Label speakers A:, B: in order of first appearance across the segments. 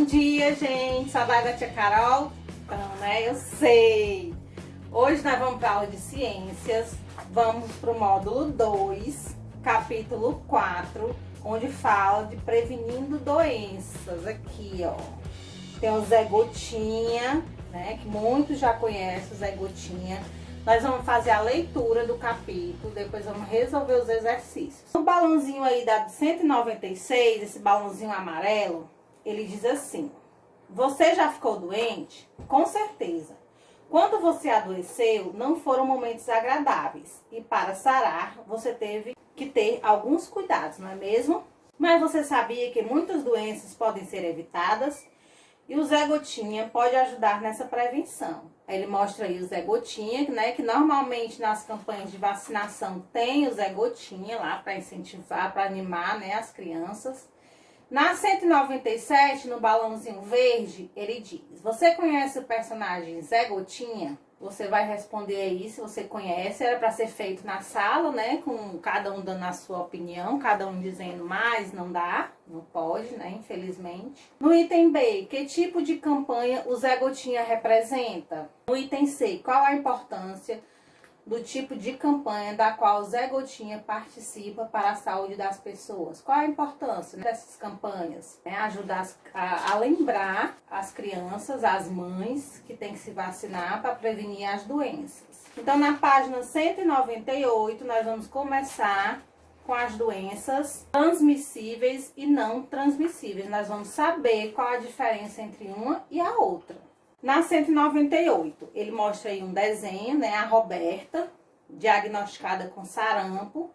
A: dia, gente. Saudade da tia Carol? Então, né? Eu sei. Hoje nós vamos para a aula de ciências. Vamos para o módulo 2, capítulo 4, onde fala de prevenindo doenças. Aqui, ó. Tem o Zé Gotinha, né? Que muitos já conhecem o Zé Gotinha. Nós vamos fazer a leitura do capítulo, depois vamos resolver os exercícios. O balãozinho aí da 196, esse balãozinho amarelo, ele diz assim: você já ficou doente? Com certeza. Quando você adoeceu, não foram momentos agradáveis. E para sarar, você teve que ter alguns cuidados, não é mesmo? Mas você sabia que muitas doenças podem ser evitadas? E o Zé Gotinha pode ajudar nessa prevenção. Ele mostra aí o Zé Gotinha, né? Que normalmente nas campanhas de vacinação tem o Zé Gotinha lá para incentivar, para animar, né, as crianças. Na 197, no balãozinho verde, ele diz: você conhece o personagem Zé Gotinha? Você vai responder aí se você conhece. Era para ser feito na sala, né? Com cada um dando a sua opinião, cada um dizendo mais, não dá, não pode, né? Infelizmente. No item B, que tipo de campanha o Zé Gotinha representa? No item C, qual a importância do tipo de campanha da qual o Zé Gotinha participa para a saúde das pessoas? Qual a importância, né, dessas campanhas? É ajudar a lembrar as crianças, as mães que têm que se vacinar para prevenir as doenças. Então, na página 198, nós vamos começar com as doenças transmissíveis e não transmissíveis. Nós vamos saber qual a diferença entre uma e a outra. Na 198, ele mostra aí um desenho, né? A Roberta, diagnosticada com sarampo,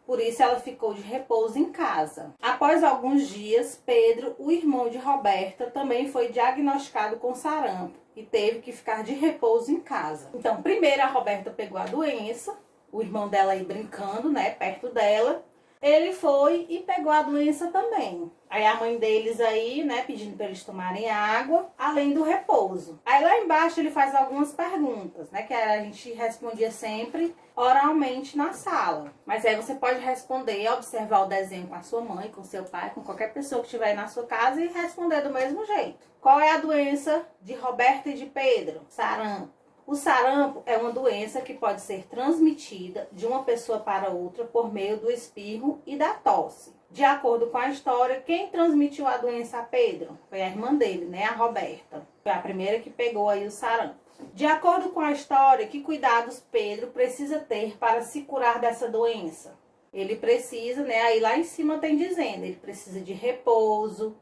A: por isso ela ficou de repouso em casa. Após alguns dias, Pedro, o irmão de Roberta, também foi diagnosticado com sarampo e teve que ficar de repouso em casa. Então, primeiro a Roberta pegou a doença, o irmão dela aí brincando, né, perto dela. Ele foi e pegou a doença também. Aí a mãe deles aí, né, pedindo para eles tomarem água, além do repouso. Aí lá embaixo ele faz algumas perguntas, né, que a gente respondia sempre oralmente na sala. Mas aí você pode responder, observar o desenho com a sua mãe, com seu pai, com qualquer pessoa que estiver na sua casa e responder do mesmo jeito. Qual é a doença de Roberta e de Pedro? Sarampo. O sarampo é uma doença que pode ser transmitida de uma pessoa para outra por meio do espirro e da tosse. De acordo com a história, quem transmitiu a doença a Pedro? Foi a irmã dele, né? A Roberta. Foi a primeira que pegou aí o sarampo. De acordo com a história, que cuidados Pedro precisa ter para se curar dessa doença? Ele precisa, né? Aí lá em cima tem dizendo, ele precisa de repouso,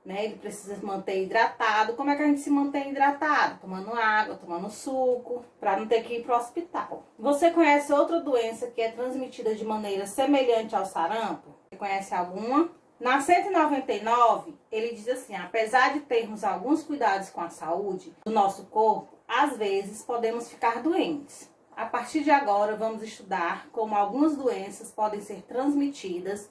A: né? Ele precisa se manter hidratado. Como é que a gente se mantém hidratado? Tomando água, tomando suco, para não ter que ir para o hospital. Você conhece outra doença que é transmitida de maneira semelhante ao sarampo? Você conhece alguma? Na 199, ele diz assim: apesar de termos alguns cuidados com a saúde do nosso corpo, às vezes podemos ficar doentes. A partir de agora, vamos estudar como algumas doenças podem ser transmitidas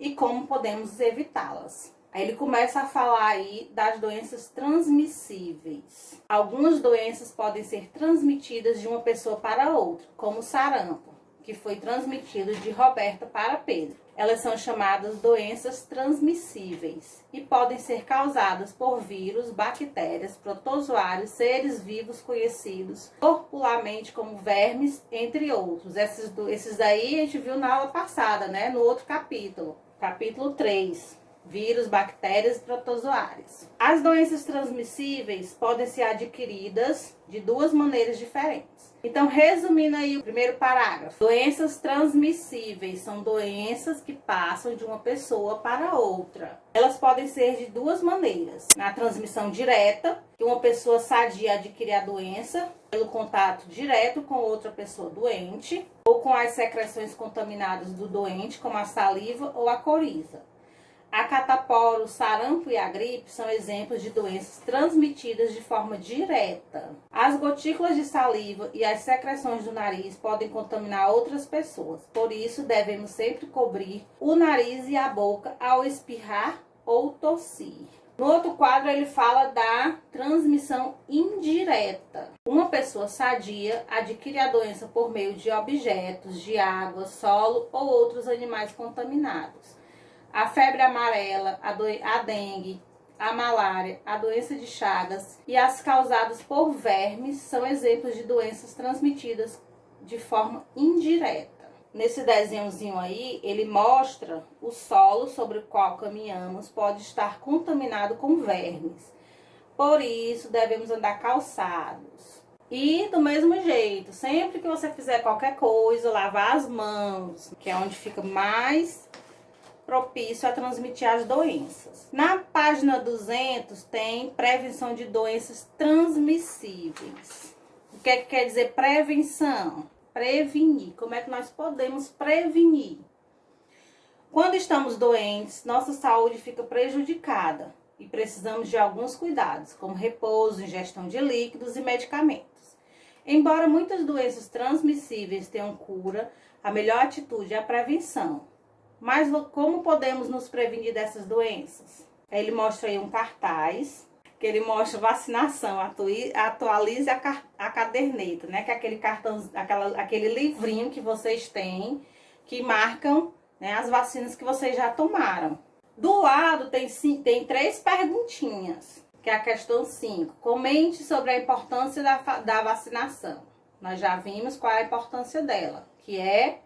A: e como podemos evitá-las. Aí ele começa a falar aí das doenças transmissíveis. Algumas doenças podem ser transmitidas de uma pessoa para outra, como o sarampo, que foi transmitido de Roberta para Pedro. Elas são chamadas doenças transmissíveis e podem ser causadas por vírus, bactérias, protozoários, seres vivos conhecidos popularmente como vermes, entre outros. Esses daí a gente viu na aula passada, né? No outro capítulo, capítulo 3. Vírus, bactérias e protozoários. As doenças transmissíveis podem ser adquiridas de duas maneiras diferentes. Então, resumindo aí o primeiro parágrafo. Doenças transmissíveis são doenças que passam de uma pessoa para outra. Elas podem ser de duas maneiras. Na transmissão direta, que uma pessoa sadia adquire a doença pelo contato direto com outra pessoa doente, ou com as secreções contaminadas do doente, como a saliva ou a coriza. A catapora, o sarampo e a gripe são exemplos de doenças transmitidas de forma direta. As gotículas de saliva e as secreções do nariz podem contaminar outras pessoas. Por isso, devemos sempre cobrir o nariz e a boca ao espirrar ou tossir. No outro quadro, ele fala da transmissão indireta. Uma pessoa sadia adquire a doença por meio de objetos, de água, solo ou outros animais contaminados. A febre amarela, a dengue, a malária, a doença de Chagas e as causadas por vermes são exemplos de doenças transmitidas de forma indireta. Nesse desenhozinho aí, ele mostra o solo sobre o qual caminhamos pode estar contaminado com vermes. Por isso, devemos andar calçados. E do mesmo jeito, sempre que você fizer qualquer coisa, lavar as mãos, que é onde fica mais propício a transmitir as doenças. Na página 200 tem prevenção de doenças transmissíveis. O que é que quer dizer prevenção? Prevenir. Como é que nós podemos prevenir? Quando estamos doentes, nossa saúde fica prejudicada e precisamos de alguns cuidados, como repouso, ingestão de líquidos e medicamentos. Embora muitas doenças transmissíveis tenham cura, a melhor atitude é a prevenção. Mas como podemos nos prevenir dessas doenças? Ele mostra aí um cartaz, que ele mostra vacinação, atualize a caderneta, né? Que é aquele cartão, aquele livrinho que vocês têm, que marcam, né, as vacinas que vocês já tomaram. Do lado tem 3 perguntinhas, que é a questão 5. Comente sobre a importância da vacinação. Nós já vimos qual é a importância dela, que é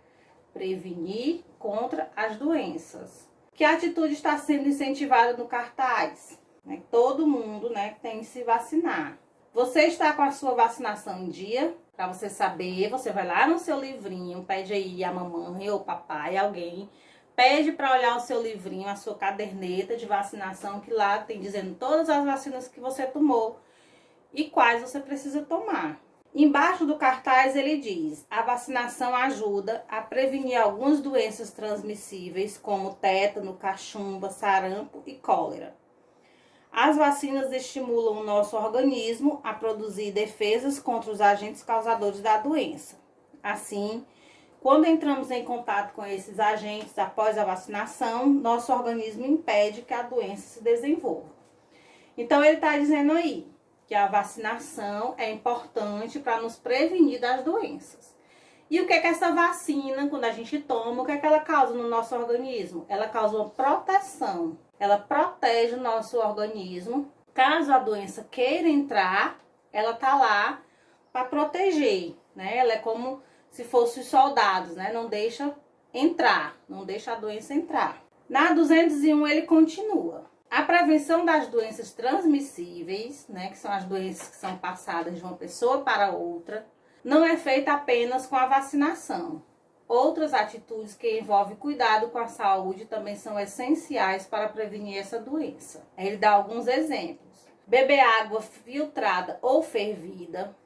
A: prevenir contra as doenças. Que atitude está sendo incentivada no cartaz? Todo mundo, né, tem que se vacinar. Você está com a sua vacinação em dia? Para você saber, você vai lá no seu livrinho, pede aí a mamãe ou papai, alguém, pede para olhar o seu livrinho, a sua caderneta de vacinação, que lá tem dizendo todas as vacinas que você tomou e quais você precisa tomar. Embaixo do cartaz ele diz: a vacinação ajuda a prevenir algumas doenças transmissíveis, como tétano, cachumba, sarampo e cólera. As vacinas estimulam o nosso organismo a produzir defesas contra os agentes causadores da doença. Assim, quando entramos em contato com esses agentes após a vacinação, nosso organismo impede que a doença se desenvolva. Então, ele está dizendo aí que a vacinação é importante para nos prevenir das doenças. E o que é que essa vacina, quando a gente toma, o que é que ela causa no nosso organismo? Ela causa uma proteção. Ela protege o nosso organismo. Caso a doença queira entrar, ela tá lá para proteger, né? Ela é como se fossem os soldados, né? Não deixa entrar, não deixa a doença entrar. Na 201 ele continua. A prevenção das doenças transmissíveis, né, que são as doenças que são passadas de uma pessoa para outra, não é feita apenas com a vacinação. Outras atitudes que envolvem cuidado com a saúde também são essenciais para prevenir essa doença. Ele dá alguns exemplos. Beber água filtrada ou fervida,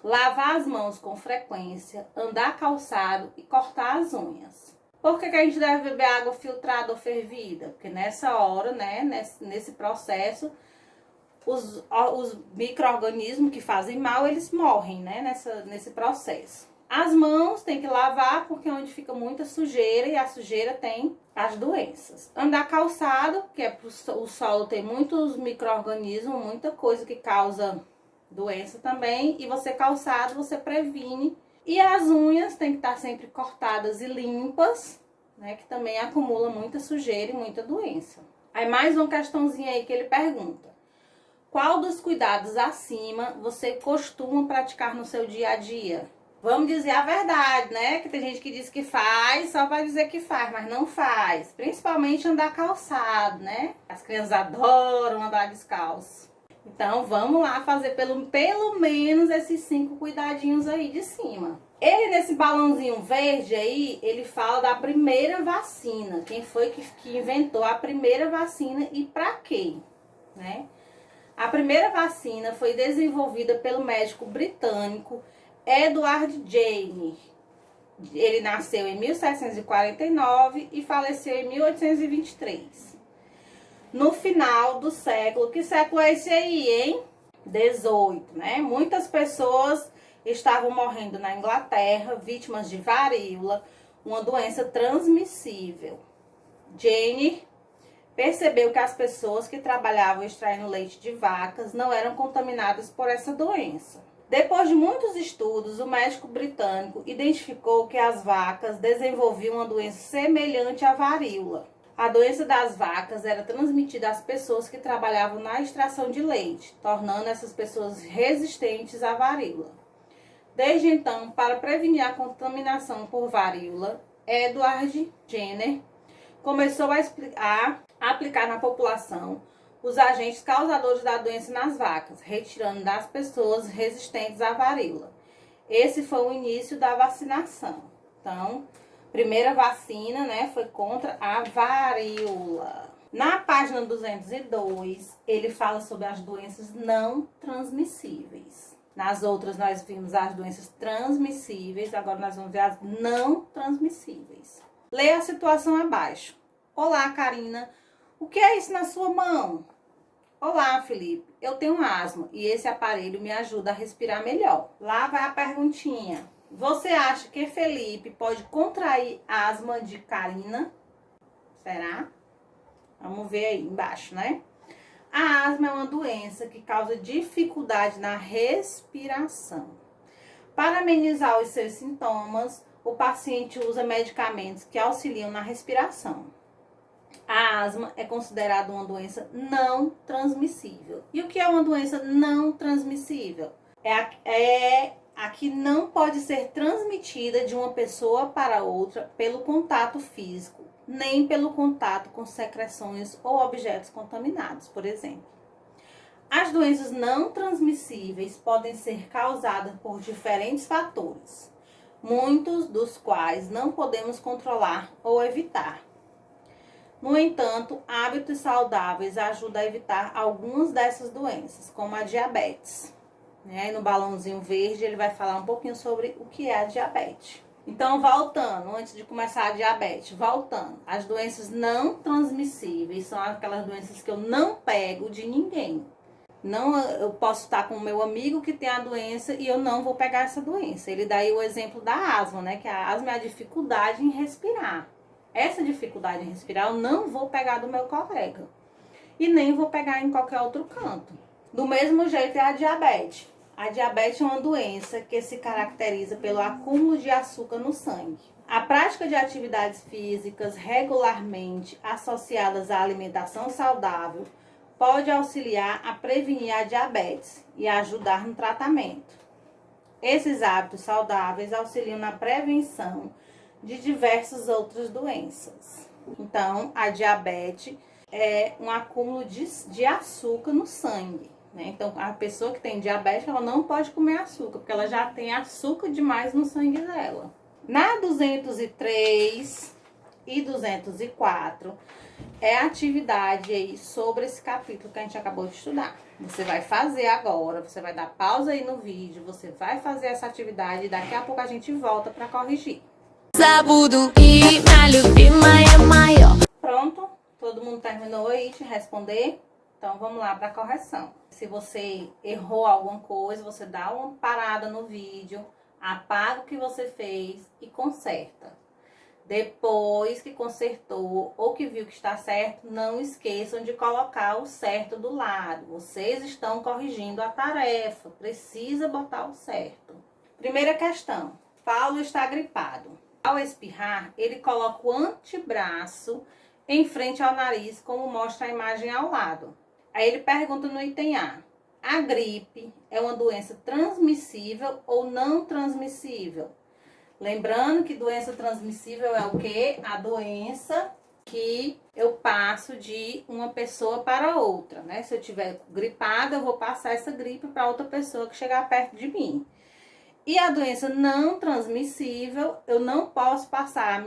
A: lavar as mãos com frequência, andar calçado e cortar as unhas. Por que a gente deve beber água filtrada ou fervida? Porque nessa hora, né, nesse processo, os micro-organismos que fazem mal, eles morrem, né, nesse processo. As mãos tem que lavar, porque é onde fica muita sujeira, e a sujeira tem as doenças. Andar calçado, que é o solo tem muitos micro-organismos, muita coisa que causa doença também, e você calçado, você previne. E as unhas tem que estar sempre cortadas e limpas, né, que também acumula muita sujeira e muita doença. Aí mais uma questãozinha aí que ele pergunta: qual dos cuidados acima você costuma praticar no seu dia a dia? Vamos dizer a verdade, né? Que tem gente que diz que faz só para dizer que faz, mas não faz. Principalmente andar calçado, né? As crianças adoram andar descalço. Então, vamos lá fazer pelo menos esses 5 cuidadinhos aí de cima. Ele, nesse balãozinho verde aí, ele fala da primeira vacina. Quem foi que inventou a primeira vacina e para quê, né? A primeira vacina foi desenvolvida pelo médico britânico Edward Jenner. Ele nasceu em 1749 e faleceu em 1823. No final do século, que século é esse aí, hein? 18, né? Muitas pessoas estavam morrendo na Inglaterra, vítimas de varíola, uma doença transmissível. Jenner percebeu que as pessoas que trabalhavam extraindo leite de vacas não eram contaminadas por essa doença. Depois de muitos estudos, o médico britânico identificou que as vacas desenvolviam uma doença semelhante à varíola. A doença das vacas era transmitida às pessoas que trabalhavam na extração de leite, tornando essas pessoas resistentes à varíola. Desde então, para prevenir a contaminação por varíola, Edward Jenner começou a aplicar na população os agentes causadores da doença nas vacas, retirando das pessoas resistentes à varíola. Esse foi o início da vacinação. Então, primeira vacina, né, foi contra a varíola. Na página 202, ele fala sobre as doenças não transmissíveis. Nas outras nós vimos as doenças transmissíveis, agora nós vamos ver as não transmissíveis. Leia a situação abaixo. Olá, Karina. O que é isso na sua mão? Olá, Felipe. Eu tenho asma e esse aparelho me ajuda a respirar melhor. Lá vai a perguntinha. Você acha que Felipe pode contrair asma de Karina? Será? Vamos ver aí embaixo, né? A asma é uma doença que causa dificuldade na respiração. Para amenizar os seus sintomas, o paciente usa medicamentos que auxiliam na respiração. A asma é considerada uma doença não transmissível. E o que é uma doença não transmissível? É a que não pode ser transmitida de uma pessoa para outra pelo contato físico, nem pelo contato com secreções ou objetos contaminados, por exemplo. As doenças não transmissíveis podem ser causadas por diferentes fatores, muitos dos quais não podemos controlar ou evitar. No entanto, hábitos saudáveis ajudam a evitar algumas dessas doenças, como a diabetes. No balãozinho verde ele vai falar um pouquinho sobre o que é a diabetes. Então, voltando, antes de começar a diabetes, voltando. As doenças não transmissíveis são aquelas doenças que eu não pego de ninguém. Não, eu posso estar com o meu amigo que tem a doença e eu não vou pegar essa doença. Ele dá aí o exemplo da asma, né? Que a asma é a dificuldade em respirar. Essa dificuldade em respirar eu não vou pegar do meu colega. E nem vou pegar em qualquer outro canto. Do mesmo jeito é a diabetes. A diabetes é uma doença que se caracteriza pelo acúmulo de açúcar no sangue. A prática de atividades físicas regularmente associadas à alimentação saudável pode auxiliar a prevenir a diabetes e ajudar no tratamento. Esses hábitos saudáveis auxiliam na prevenção de diversas outras doenças. Então, a diabetes é um acúmulo de açúcar no sangue. Então, a pessoa que tem diabetes, ela não pode comer açúcar, porque ela já tem açúcar demais no sangue dela. Na 203 e 204, é a atividade aí sobre esse capítulo que a gente acabou de estudar. Você vai fazer agora, você vai dar pausa aí no vídeo, você vai fazer essa atividade e daqui a pouco a gente volta para corrigir. Pronto? Todo mundo terminou aí de responder? Então, vamos lá para a correção. Se você errou alguma coisa, você dá uma parada no vídeo, apaga o que você fez e conserta. Depois que consertou ou que viu que está certo, não esqueçam de colocar o certo do lado. Vocês estão corrigindo a tarefa, precisa botar o certo. Primeira questão. Paulo está gripado. Ao espirrar, ele coloca o antebraço em frente ao nariz, como mostra a imagem ao lado. Aí ele pergunta no item A: a gripe é uma doença transmissível ou não transmissível? Lembrando que doença transmissível é o quê? A doença que eu passo de uma pessoa para outra, né? Se eu tiver gripada, eu vou passar essa gripe para outra pessoa que chegar perto de mim. E a doença não transmissível, eu não posso passar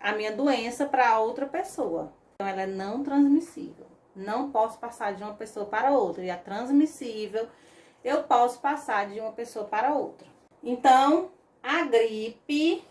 A: a minha doença para outra pessoa. Então, ela é não transmissível. Não posso passar de uma pessoa para outra. E a transmissível, eu posso passar de uma pessoa para outra. Então, a gripe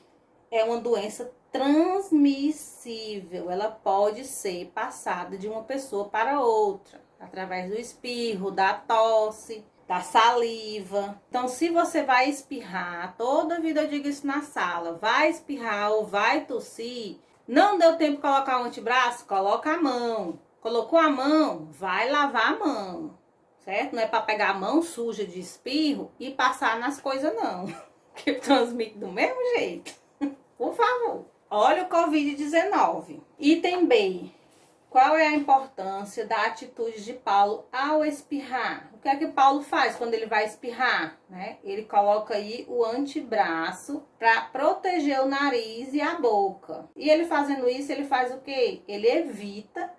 A: é uma doença transmissível. Ela pode ser passada de uma pessoa para outra, através do espirro, da tosse, da saliva. Então, se você vai espirrar, toda vida eu digo isso na sala, vai espirrar ou vai tossir, não deu tempo de colocar o antebraço? Coloca a mão. Colocou a mão, vai lavar a mão, certo? Não é para pegar a mão suja de espirro e passar nas coisas, não. Que transmite do mesmo jeito. Por favor. Olha o Covid-19. Item B. Qual é a importância da atitude de Paulo ao espirrar? O que é que Paulo faz quando ele vai espirrar, né? Ele coloca aí o antebraço para proteger o nariz e a boca. E ele fazendo isso, ele faz o quê? Ele evita,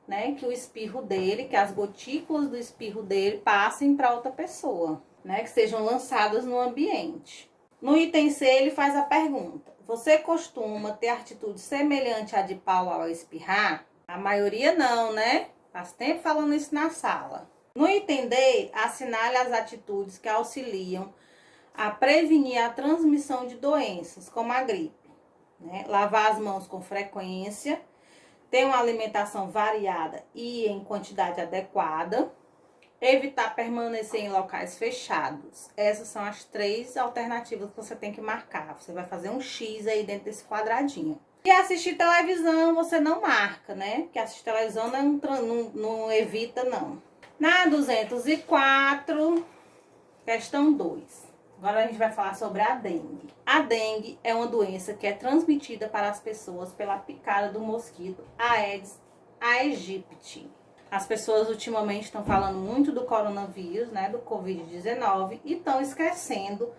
A: né, que o espirro dele, que as gotículas do espirro dele passem para outra pessoa, né, que sejam lançadas no ambiente. No item C, ele faz a pergunta: você costuma ter atitude semelhante à de Paulo ao espirrar? A maioria não, né? Faz tempo falando isso na sala. No item D, assinale as atitudes que auxiliam a prevenir a transmissão de doenças, como a gripe, né? Lavar as mãos com frequência, ter uma alimentação variada e em quantidade adequada, evitar permanecer em locais fechados. Essas são as 3 alternativas que você tem que marcar. Você vai fazer um X aí dentro desse quadradinho. E assistir televisão você não marca, né? Porque assistir televisão não evita, não. Na 204, questão 2. Agora a gente vai falar sobre a dengue. A dengue é uma doença que é transmitida para as pessoas pela picada do mosquito Aedes aegypti. As pessoas ultimamente estão falando muito do coronavírus, né? Do Covid-19 e estão esquecendo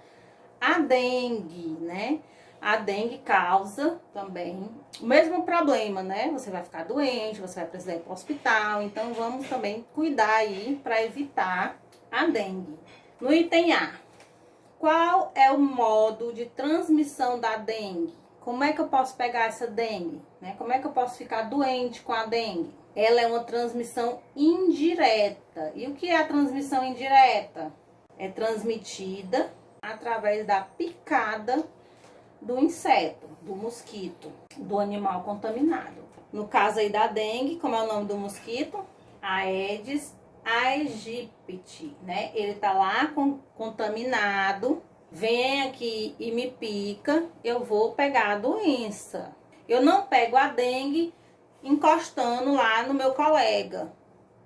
A: a dengue, né? A dengue causa também o mesmo problema, né? Você vai ficar doente, você vai precisar ir para o hospital. Então, vamos também cuidar aí para evitar a dengue. No item A, qual é o modo de transmissão da dengue? Como é que eu posso pegar essa dengue? Né? Como é que eu posso ficar doente com a dengue? Ela é uma transmissão indireta. E o que é a transmissão indireta? É transmitida através da picada do inseto, do mosquito, do animal contaminado. No caso aí da dengue, como é o nome do mosquito? Aedes aegypti, né? Ele tá lá contaminado, vem aqui e me pica, eu vou pegar a doença. Eu não pego a dengue encostando lá no meu colega.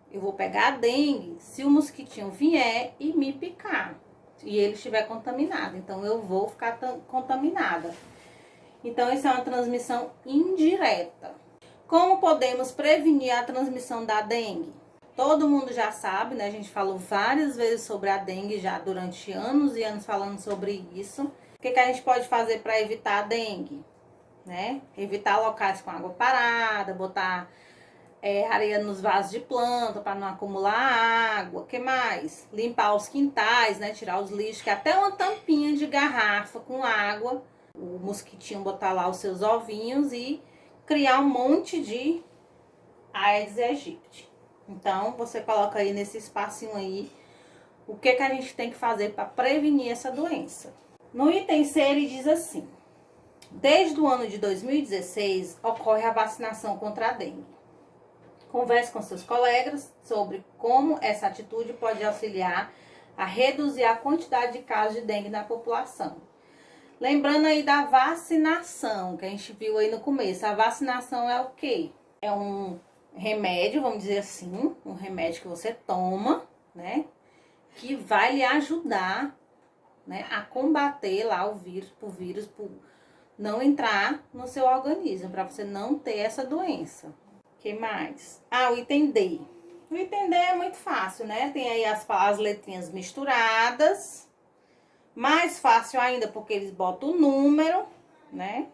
A: Eu vou pegar a dengue se o mosquitinho vier e me picar. E ele estiver contaminado, então eu vou ficar contaminada. Então, isso é uma transmissão indireta. Como podemos prevenir a transmissão da dengue? Todo mundo já sabe, né? A gente falou várias vezes sobre a dengue já durante anos e anos falando sobre isso. O que a gente pode fazer para evitar a dengue? Né? Evitar locais com água parada, botar areia nos vasos de planta para não acumular água. O que mais? Limpar os quintais, né? Tirar os lixos, que até uma tampinha de garrafa com água, o mosquitinho botar lá os seus ovinhos e criar um monte de Aedes aegypti. Então, você coloca aí nesse espacinho aí o que a gente tem que fazer para prevenir essa doença. No item C, ele diz assim: desde o ano de 2016, ocorre a vacinação contra a dengue. Converse com seus colegas sobre como essa atitude pode auxiliar a reduzir a quantidade de casos de dengue na população. Lembrando aí da vacinação, que a gente viu aí no começo. A vacinação é o quê? É um remédio, vamos dizer assim, um remédio que você toma, né? Que vai lhe ajudar, né, a combater lá o vírus, por não entrar no seu organismo, para você não ter essa doença. O que mais? Ah, o item D. O item D é muito fácil, né? Tem aí as letrinhas misturadas. Mais fácil ainda, porque eles botam o número, né?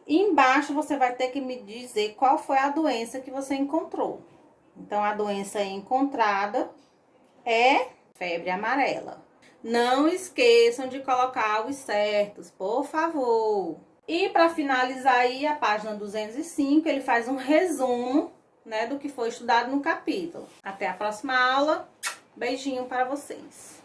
A: E embaixo você vai ter que me dizer qual foi a doença que você encontrou. Então, a doença encontrada é febre amarela. Não esqueçam de colocar os certos, por favor. E para finalizar aí, a página 205, ele faz um resumo, né, do que foi estudado no capítulo. Até a próxima aula. Beijinho para vocês.